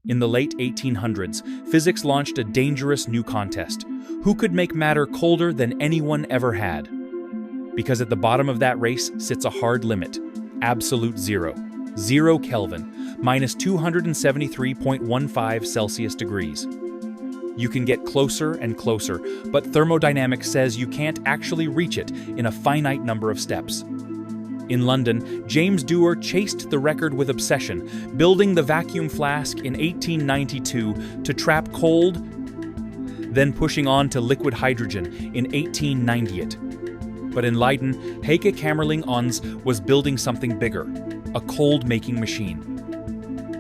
In the late 1800s, physics launched a dangerous new contest. Who could make matter colder than anyone ever had? Because at the bottom of that race sits a hard limit, absolute zero. 0 Kelvin, minus 273.15 Celsius degrees. You can get closer and closer, but thermodynamics says you can't actually reach it in a finite number of steps. In London, James Dewar chased the record with obsession, building the vacuum flask in 1892 to trap cold, then pushing on to liquid hydrogen in 1898. But in Leiden, Heike Kamerlingh Onnes was building something bigger, a cold-making machine.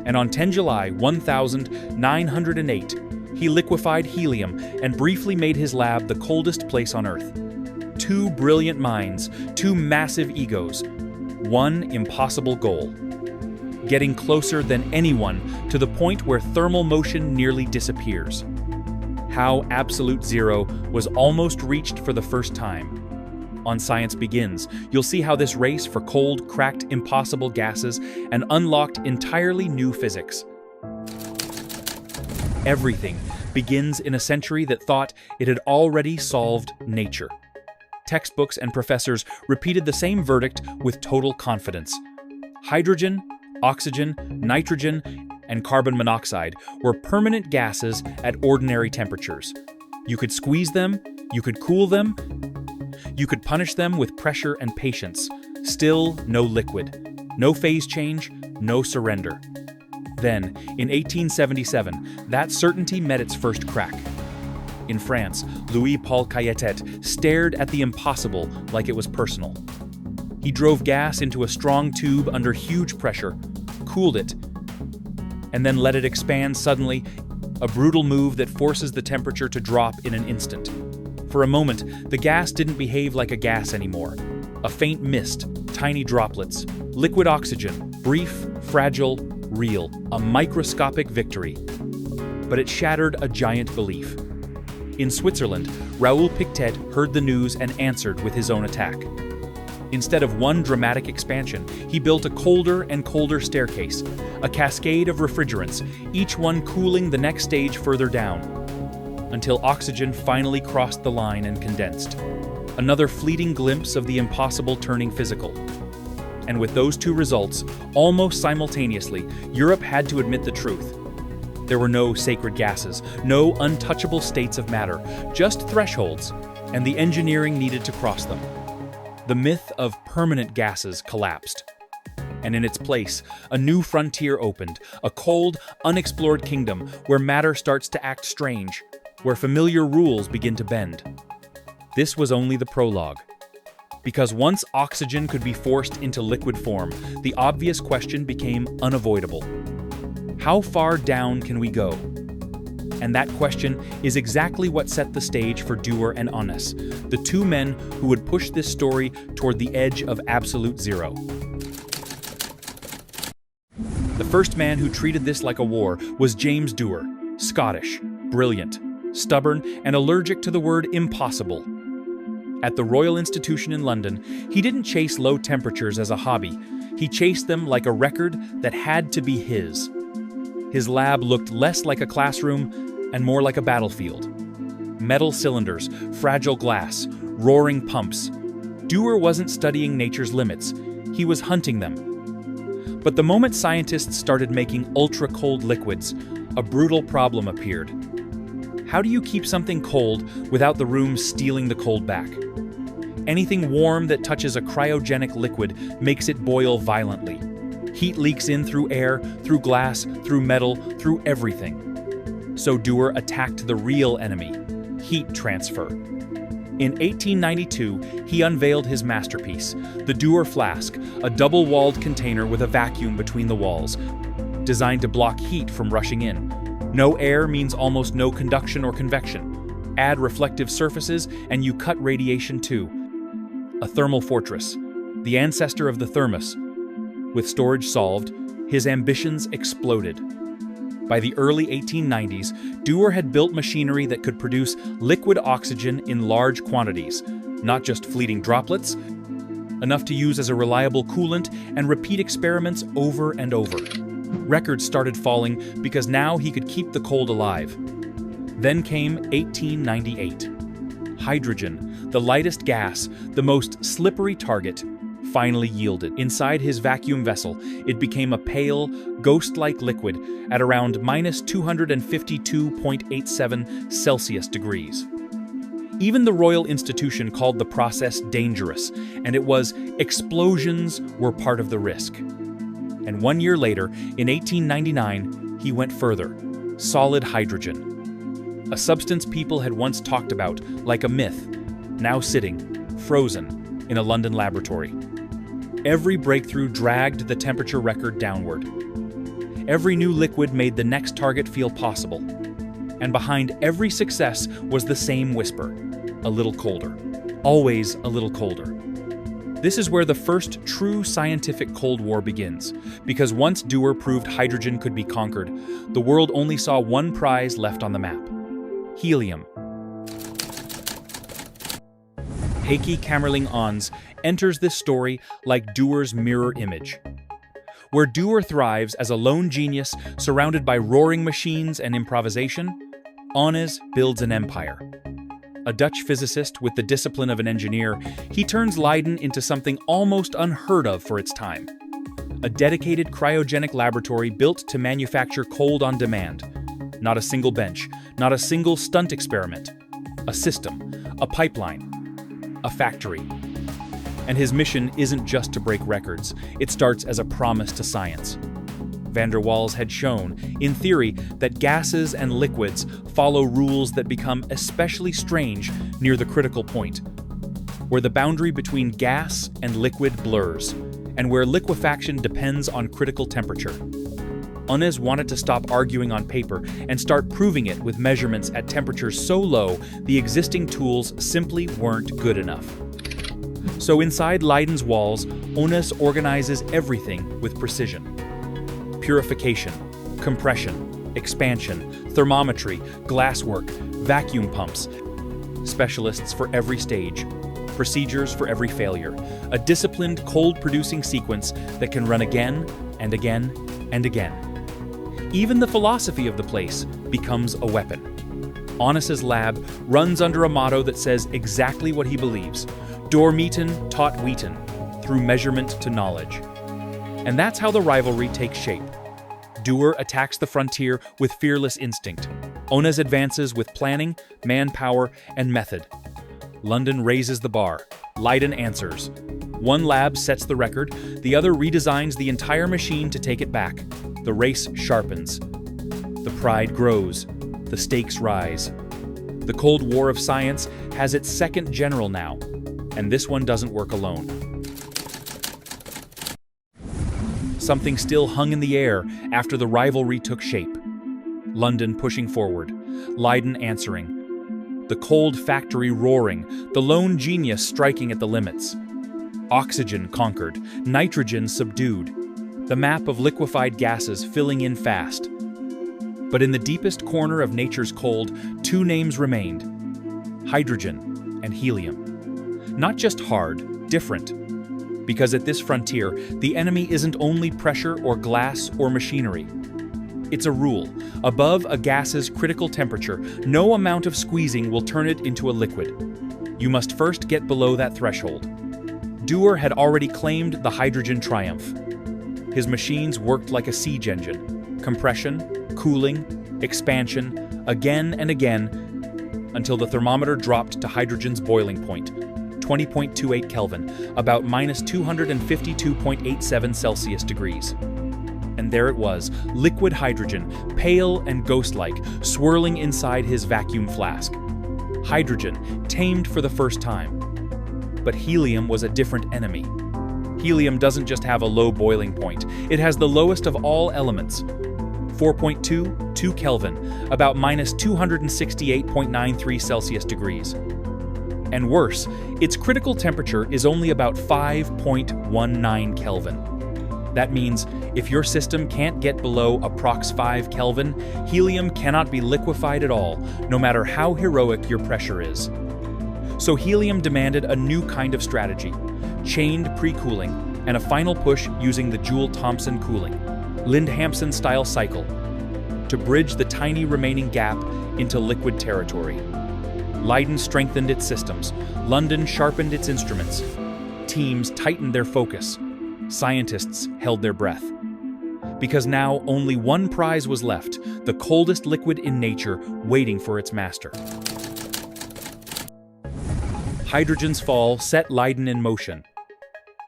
And on 10 July 1908, he liquefied helium and briefly made his lab the coldest place on Earth. Two brilliant minds, two massive egos, one impossible goal. Getting closer than anyone to the point where thermal motion nearly disappears. How absolute zero was almost reached for the first time. On Science Begins, you'll see how this race for cold cracked impossible gases and unlocked entirely new physics. Everything begins in a century that thought it had already solved nature. Textbooks and professors repeated the same verdict with total confidence. Hydrogen, oxygen, nitrogen, and carbon monoxide were permanent gases at ordinary temperatures. You could squeeze them, you could cool them, you could punish them with pressure and patience. Still no liquid, no phase change, no surrender. Then, in 1877, that certainty met its first crack. In France, Louis-Paul Cailletet stared at the impossible like it was personal. He drove gas into a strong tube under huge pressure, cooled it, and then let it expand suddenly, a brutal move that forces the temperature to drop in an instant. For a moment, the gas didn't behave like a gas anymore. A faint mist, tiny droplets, liquid oxygen, brief, fragile, real, a microscopic victory. But it shattered a giant belief. In Switzerland, Raoul Pictet heard the news and answered with his own attack. Instead of one dramatic expansion, he built a colder and colder staircase, a cascade of refrigerants, each one cooling the next stage further down, until oxygen finally crossed the line and condensed. Another fleeting glimpse of the impossible turning physical. And with those two results, almost simultaneously, Europe had to admit the truth. There were no sacred gases, no untouchable states of matter, just thresholds, and the engineering needed to cross them. The myth of permanent gases collapsed. And in its place, a new frontier opened, a cold, unexplored kingdom where matter starts to act strange, where familiar rules begin to bend. This was only the prologue. Because once oxygen could be forced into liquid form, the obvious question became unavoidable. How far down can we go? And that question is exactly what set the stage for Dewar and Onnes, the two men who would push this story toward the edge of absolute zero. The first man who treated this like a war was James Dewar, Scottish, brilliant, stubborn, and allergic to the word impossible. At the Royal Institution in London, he didn't chase low temperatures as a hobby. He chased them like a record that had to be his. His lab looked less like a classroom and more like a battlefield. Metal cylinders, fragile glass, roaring pumps. Dewar wasn't studying nature's limits. He was hunting them. But the moment scientists started making ultra-cold liquids, a brutal problem appeared. How do you keep something cold without the room stealing the cold back? Anything warm that touches a cryogenic liquid makes it boil violently. Heat leaks in through air, through glass, through metal, through everything. So Dewar attacked the real enemy, heat transfer. In 1892, he unveiled his masterpiece, the Dewar flask, a double-walled container with a vacuum between the walls, designed to block heat from rushing in. No air means almost no conduction or convection. Add reflective surfaces and you cut radiation too. A thermal fortress, the ancestor of the thermos. With storage solved, his ambitions exploded. By the early 1890s, Dewar had built machinery that could produce liquid oxygen in large quantities, not just fleeting droplets, enough to use as a reliable coolant and repeat experiments over and over. Records started falling because now he could keep the cold alive. Then came 1898. Hydrogen, the lightest gas, the most slippery target, finally yielded. Inside his vacuum vessel, it became a pale, ghost-like liquid at around minus 252.87 Celsius degrees. Even the Royal Institution called the process dangerous, and it was explosions were part of the risk. And 1 year later, in 1899, he went further: solid hydrogen. A substance people had once talked about like a myth, now sitting, frozen, in a London laboratory. Every breakthrough dragged the temperature record downward. Every new liquid made the next target feel possible. And behind every success was the same whisper: a little colder. Always a little colder. This is where the first true scientific Cold War begins, because once Dewar proved hydrogen could be conquered, the world only saw one prize left on the map: helium. Heike Kamerlingh Onnes enters this story like Dewar's mirror image. Where Dewar thrives as a lone genius surrounded by roaring machines and improvisation, Onnes builds an empire. A Dutch physicist with the discipline of an engineer, he turns Leiden into something almost unheard of for its time. A dedicated cryogenic laboratory built to manufacture cold on demand. Not a single bench, not a single stunt experiment. A system, a pipeline, a factory. And his mission isn't just to break records, it starts as a promise to science. Van der Waals had shown, in theory, that gases and liquids follow rules that become especially strange near the critical point, where the boundary between gas and liquid blurs, and where liquefaction depends on critical temperature. Onnes wanted to stop arguing on paper and start proving it with measurements at temperatures so low the existing tools simply weren't good enough. So inside Leiden's walls, Onnes organizes everything with precision. Purification, compression, expansion, thermometry, glasswork, vacuum pumps, specialists for every stage, procedures for every failure, a disciplined cold-producing sequence that can run again and again and again. Even the philosophy of the place becomes a weapon. Onnes's lab runs under a motto that says exactly what he believes: Doormeten tot weten, through measurement to knowledge. And that's how the rivalry takes shape. Dewar attacks the frontier with fearless instinct. Onnes advances with planning, manpower, and method. London raises the bar. Leiden answers. One lab sets the record, the other redesigns the entire machine to take it back. The race sharpens. The pride grows. The stakes rise. The Cold War of science has its second general now, and this one doesn't work alone. Something still hung in the air after the rivalry took shape. London pushing forward, Leiden answering. The cold factory roaring, the lone genius striking at the limits. Oxygen conquered, nitrogen subdued, the map of liquefied gases filling in fast. But in the deepest corner of nature's cold, two names remained: hydrogen and helium. Not just hard, different. Because at this frontier, the enemy isn't only pressure or glass or machinery. It's a rule. Above a gas's critical temperature, no amount of squeezing will turn it into a liquid. You must first get below that threshold. Dewar had already claimed the hydrogen triumph. His machines worked like a siege engine. Compression, cooling, expansion, again and again, until the thermometer dropped to hydrogen's boiling point, 20.28 Kelvin, about minus 252.87 Celsius degrees. And there it was, liquid hydrogen, pale and ghost-like, swirling inside his vacuum flask. Hydrogen, tamed for the first time. But helium was a different enemy. Helium doesn't just have a low boiling point, it has the lowest of all elements. 4.22 Kelvin, about minus 268.93 Celsius degrees. And worse, its critical temperature is only about 5.19 Kelvin. That means if your system can't get below approx 5 Kelvin, helium cannot be liquefied at all, no matter how heroic your pressure is. So helium demanded a new kind of strategy: chained pre-cooling and a final push using the Joule-Thomson cooling. Lindhamson-style cycle, to bridge the tiny remaining gap into liquid territory. Leiden strengthened its systems. London sharpened its instruments. Teams tightened their focus. Scientists held their breath. Because now only one prize was left, the coldest liquid in nature waiting for its master. Hydrogen's fall set Leiden in motion.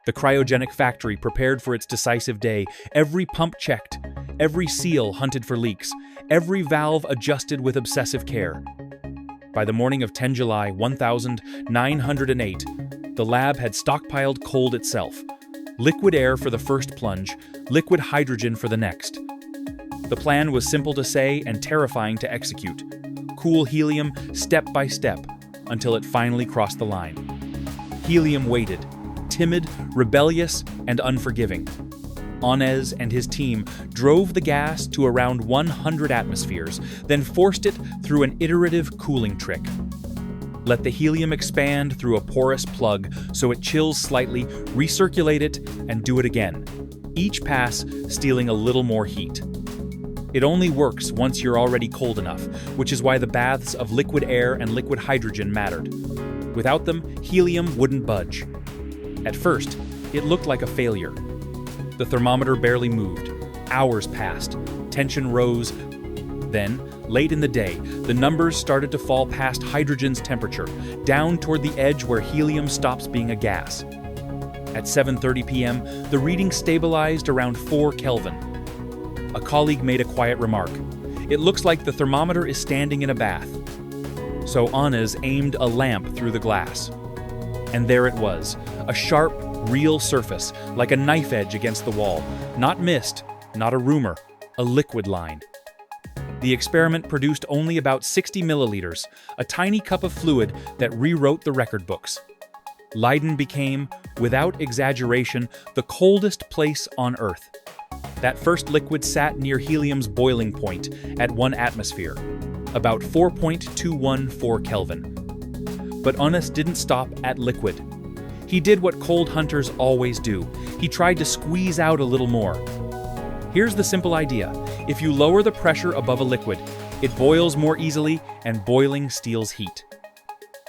The cryogenic factory prepared for its decisive day, every pump checked, every seal hunted for leaks, every valve adjusted with obsessive care. By the morning of 10 July 1908, the lab had stockpiled cold itself. Liquid air for the first plunge, liquid hydrogen for the next. The plan was simple to say and terrifying to execute. Cool helium step by step until it finally crossed the line. Helium waited, timid, rebellious, and unforgiving. Onnes and his team drove the gas to around 100 atmospheres, then forced it through an iterative cooling trick. Let the helium expand through a porous plug so it chills slightly, recirculate it, and do it again, each pass stealing a little more heat. It only works once you're already cold enough, which is why the baths of liquid air and liquid hydrogen mattered. Without them, helium wouldn't budge. At first, it looked like a failure. The thermometer barely moved. Hours passed. Tension rose. Then, late in the day, the numbers started to fall past hydrogen's temperature, down toward the edge where helium stops being a gas. At 7:30 p.m., the reading stabilized around 4 Kelvin. A colleague made a quiet remark. "It looks like the thermometer is standing in a bath." So Onnes aimed a lamp through the glass. And there it was, a sharp, real surface, like a knife edge against the wall. Not mist, not a rumor, a liquid line. The experiment produced only about 60 milliliters, a tiny cup of fluid that rewrote the record books. Leiden became, without exaggeration, the coldest place on Earth. That first liquid sat near helium's boiling point at 1 atmosphere, about 4.214 Kelvin. But Onnes didn't stop at liquid. He did what cold hunters always do. He tried to squeeze out a little more. Here's the simple idea. If you lower the pressure above a liquid, it boils more easily, and boiling steals heat.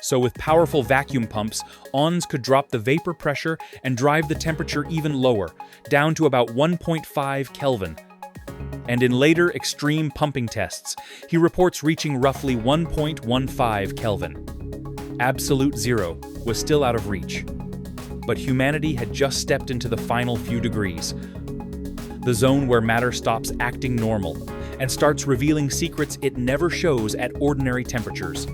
So with powerful vacuum pumps, Onnes could drop the vapor pressure and drive the temperature even lower, down to about 1.5 Kelvin. And in later extreme pumping tests, he reports reaching roughly 1.15 Kelvin. Absolute zero was still out of reach. But humanity had just stepped into the final few degrees, the zone where matter stops acting normal and starts revealing secrets it never shows at ordinary temperatures.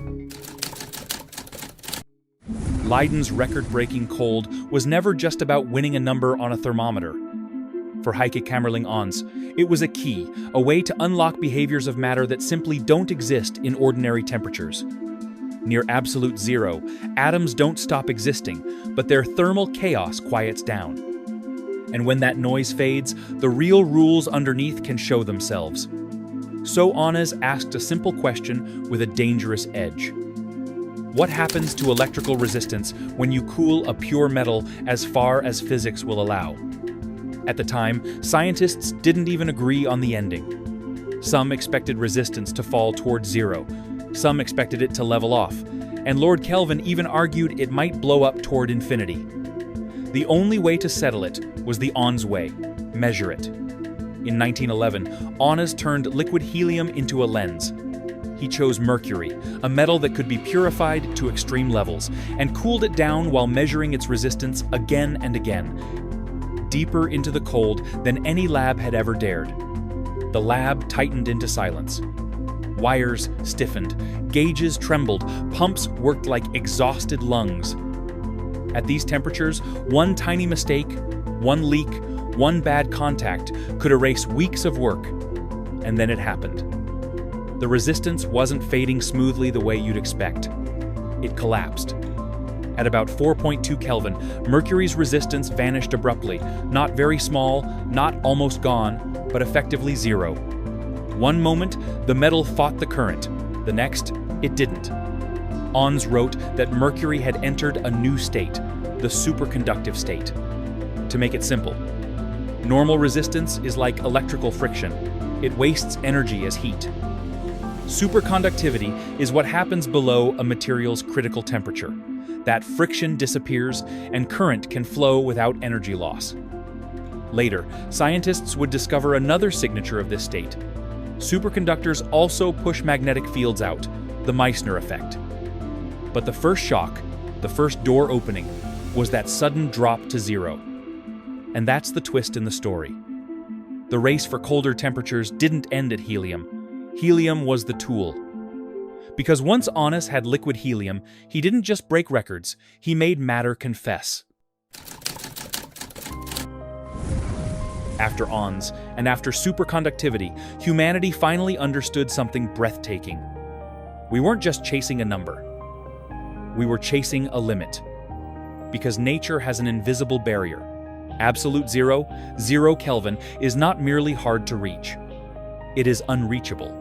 Leiden's record-breaking cold was never just about winning a number on a thermometer. For Heike Kamerlingh Onnes, it was a key, a way to unlock behaviors of matter that simply don't exist in ordinary temperatures. Near absolute zero, atoms don't stop existing, but their thermal chaos quiets down. And when that noise fades, the real rules underneath can show themselves. So Onnes asked a simple question with a dangerous edge. What happens to electrical resistance when you cool a pure metal as far as physics will allow? At the time, scientists didn't even agree on the ending. Some expected resistance to fall toward zero. Some expected it to level off, and Lord Kelvin even argued it might blow up toward infinity. The only way to settle it was the Onnes way: measure it. In 1911, Onnes turned liquid helium into a lens. He chose mercury, a metal that could be purified to extreme levels, and cooled it down while measuring its resistance again and again, deeper into the cold than any lab had ever dared. The lab tightened into silence. Wires stiffened, gauges trembled, pumps worked like exhausted lungs. At these temperatures, one tiny mistake, one leak, one bad contact could erase weeks of work. And then it happened. The resistance wasn't fading smoothly the way you'd expect. It collapsed. At about 4.2 Kelvin, mercury's resistance vanished abruptly, not very small, not almost gone, but effectively zero. One moment, the metal fought the current. The next, it didn't. Onnes wrote that mercury had entered a new state, the superconductive state. To make it simple, Normal resistance is like electrical friction. It wastes energy as heat. Superconductivity is what happens below a material's critical temperature. That friction disappears and current can flow without energy loss. Later, scientists would discover another signature of this state. Superconductors also push magnetic fields out, the Meissner effect. But the first shock, the first door opening, was that sudden drop to zero. And that's the twist in the story. The race for colder temperatures didn't end at helium. Helium was the tool. Because once Onnes had liquid helium, he didn't just break records, he made matter confess. After Onnes, and after superconductivity, humanity finally understood something breathtaking. We weren't just chasing a number. We were chasing a limit. Because nature has an invisible barrier. Absolute zero, 0 Kelvin, is not merely hard to reach. It is unreachable.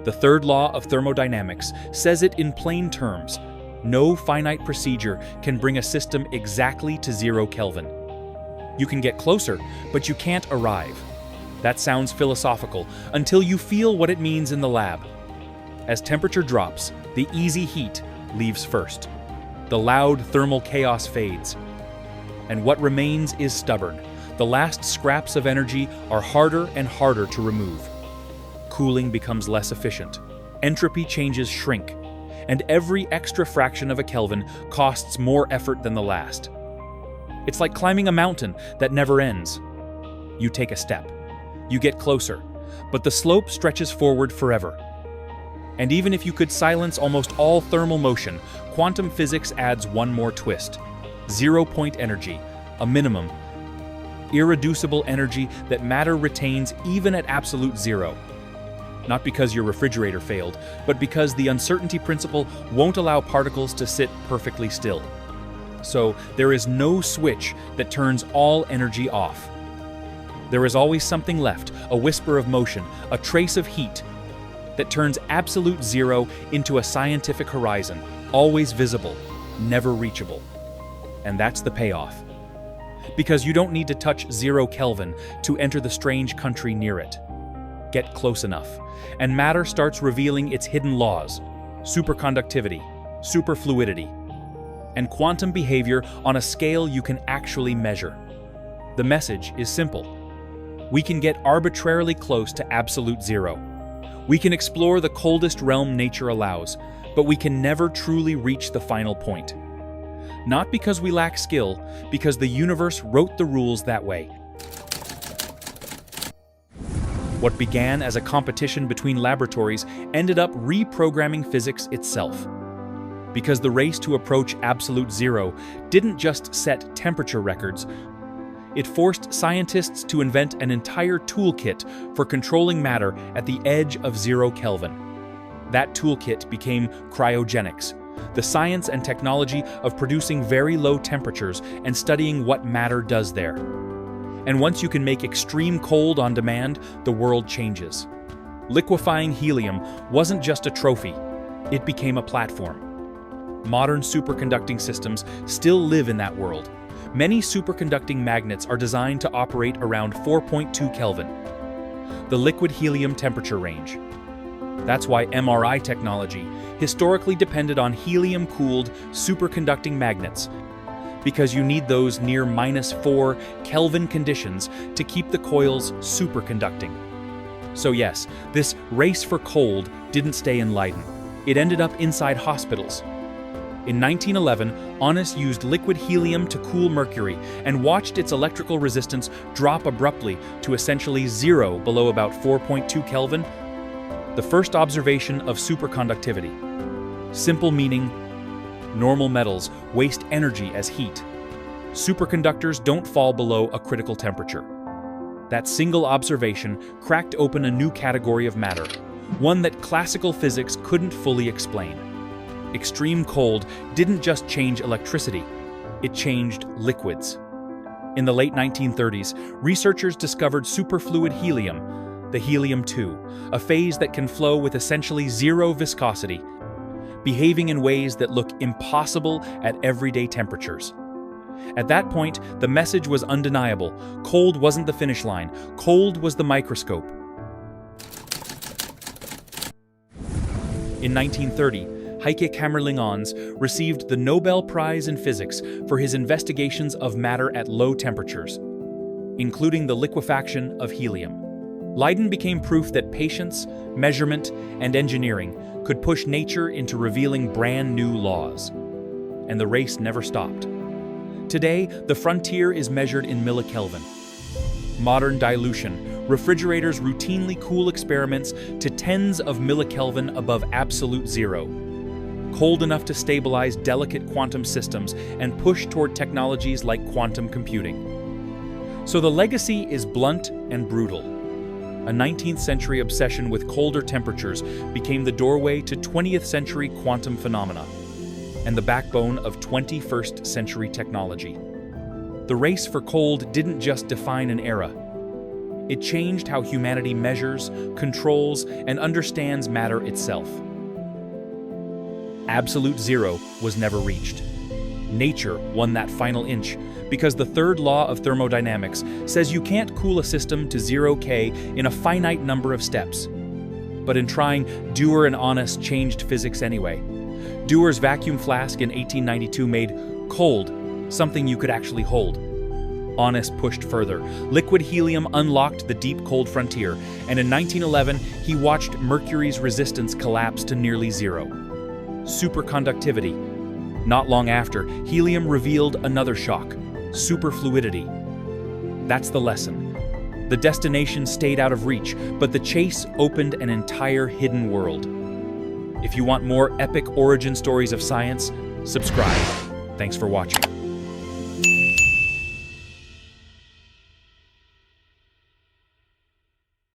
The third law of thermodynamics says it in plain terms. No finite procedure can bring a system exactly to 0 Kelvin. You can get closer, but you can't arrive. That sounds philosophical until you feel what it means in the lab. As temperature drops, the easy heat leaves first. The loud thermal chaos fades. And what remains is stubborn. The last scraps of energy are harder and harder to remove. Cooling becomes less efficient. Entropy changes shrink. And every extra fraction of a Kelvin costs more effort than the last. It's like climbing a mountain that never ends. You take a step. You get closer. But the slope stretches forward forever. And even if you could silence almost all thermal motion, quantum physics adds one more twist. 0-point energy, a minimum. Irreducible energy that matter retains even at absolute zero. Not because your refrigerator failed, but because the uncertainty principle won't allow particles to sit perfectly still. So there is no switch that turns all energy off. There is always something left, a whisper of motion, a trace of heat, that turns absolute zero into a scientific horizon, always visible, never reachable. And that's the payoff. Because you don't need to touch 0 Kelvin to enter the strange country near it. Get close enough, and matter starts revealing its hidden laws: superconductivity, superfluidity, and quantum behavior on a scale you can actually measure. The message is simple. We can get arbitrarily close to absolute zero. We can explore the coldest realm nature allows, but we can never truly reach the final point. Not because we lack skill, because the universe wrote the rules that way. What began as a competition between laboratories ended up reprogramming physics itself. Because the race to approach absolute zero didn't just set temperature records, it forced scientists to invent an entire toolkit for controlling matter at the edge of 0 Kelvin. That toolkit became cryogenics, the science and technology of producing very low temperatures and studying what matter does there. And once you can make extreme cold on demand, the world changes. Liquefying helium wasn't just a trophy, it became a platform. Modern superconducting systems still live in that world. Many superconducting magnets are designed to operate around 4.2 Kelvin, the liquid helium temperature range. That's why MRI technology historically depended on helium-cooled superconducting magnets, because you need those near -4 Kelvin conditions to keep the coils superconducting. So yes, this race for cold didn't stay in Leiden. It ended up inside hospitals. In 1911, Onnes used liquid helium to cool mercury and watched its electrical resistance drop abruptly to essentially zero below about 4.2 Kelvin, the first observation of superconductivity. Simple meaning, normal metals waste energy as heat. Superconductors don't fall below a critical temperature. That single observation cracked open a new category of matter, one that classical physics couldn't fully explain. Extreme cold didn't just change electricity, it changed liquids. In the late 1930s, researchers discovered superfluid helium, the helium-2, a phase that can flow with essentially zero viscosity, behaving in ways that look impossible at everyday temperatures. At that point, the message was undeniable. Cold wasn't the finish line. Cold was the microscope. In 1930, Heike Onnes received the Nobel Prize in Physics for his investigations of matter at low temperatures, including the liquefaction of helium. Leiden became proof that patience, measurement, and engineering could push nature into revealing brand new laws. And the race never stopped. Today, the frontier is measured in millikelvin. Modern dilution, refrigerators routinely cool experiments to tens of millikelvin above absolute zero, cold enough to stabilize delicate quantum systems and push toward technologies like quantum computing. So the legacy is blunt and brutal. A 19th century obsession with colder temperatures became the doorway to 20th century quantum phenomena and the backbone of 21st century technology. The race for cold didn't just define an era. It changed how humanity measures, controls, and understands matter itself. Absolute zero was never reached. Nature won that final inch because the third law of thermodynamics says you can't cool a system to 0K in a finite number of steps. But in trying, Dewar and Onnes changed physics anyway. Dewar's vacuum flask in 1892 made cold something you could actually hold. Onnes pushed further. Liquid helium unlocked the deep cold frontier, and in 1911 he watched Mercury's resistance collapse to nearly zero. Superconductivity. Not long after, helium revealed another shock: superfluidity. That's the lesson. The destination stayed out of reach, but the chase opened an entire hidden world. If you want more epic origin stories of science, subscribe. Thanks for watching.